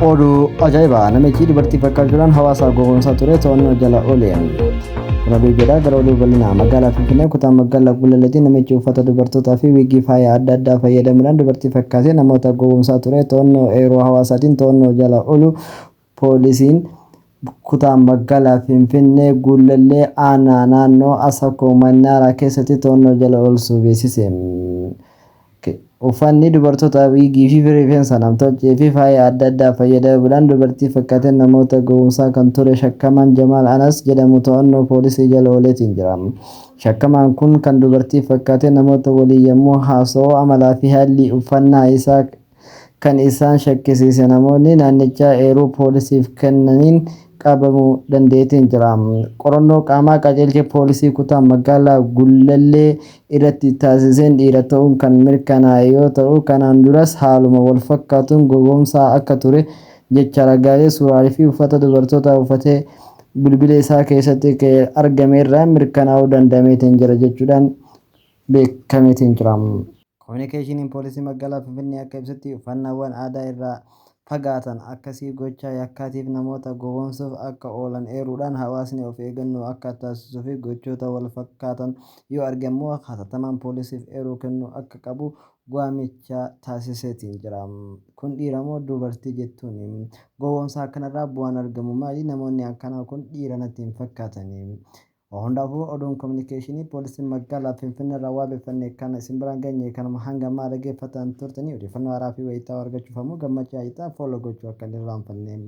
Oduu ajaa'ibaa namichi dubartii fakkaachuudhaan hawaasaa gowwoomsaa ture to'annoo jala ooleen. Kun oduu jedhaa gara oduu bal'inaa magaalaa Finfinnee kutaa magaalaa Gullalleetti namichi uffata dubartootaa fi wiigii faaya adda addaa fayyadamuudhaan dubartii fakkaatee namoota gowwoomsaa ture to'annoo eeroo hawaasaatiin to'annoo jala oolu poolisiin kutaa magaalaa Finfinnee Gullallee aanaa naannoo Asakoo Mannaaraa keessatti to'annoo jala oolchuu beeksise. Uffanni dubartootaa wiigii fi rifeensa nam-tolchee fi faaya adda addaa fayyadamuudhaan dubartii fakkaatee namoota gowwoomsaa kan ture shakkamaan Jamaal Anas jedhamu to'annoo poolisii jala ooleetiin jira. Shakkamaan kun kan dubartii fakkaatee namoota waliin yommuu haasa'u amalaa fi haalli uffannaa isaa kan isaan shakkisiise namoonni naannichaa eeruu poolisiif kennaniin qabamuu dandeettiin jira. Qorannoo qaamaa qajeelcha poolisii kutaa magaalaa Gullallee irratti taasiseen dhiira ta'uun kan mirkanaa'e yoo ta'u kanaan duras haaluma wal fakkaatuun gowwoomsaa akka ture jecha ragaalee suuraalee fi uffata dubartootaa uffatee bilbila isaa keessatti argameerraa mirkanaa'uu danda'ameetiin jira jechuudhaan beekameetiin jira. Kominikeeshiniin poolisii magaalaa Finfinnee akka ibsutti uffannaawwan aadaa irraa fagaatan akkasii gochaa yakkaatiif namoota gowwoomsuuf akka oolan eeruudhaan hawaasni of eeggannoo akka taasisuu fi gochoota wal fakkaatan yoo arge immoo hatattamaan poolisiif eeruu kennuu akka qabu waamicha taasiseetiin jira. Kun dhiira moo dubartii jettuun gowwoomsaa kanarraa bu'aan argamu maali? Namoonni akkanaa kun dhiira natti hin fakkaatanii. Hundaafuu oduun kominikeeshinii poolisiin magaalaa Finfinnee irraa waabeffannee kana isin biraan geenye kanuma hanga ammaa dhaggeeffattan turtanii odeeffannoo haaraa fi wayitaa argachuuf ammoo gammachaa isaa fooloo gochuu akka hin irraanfanne.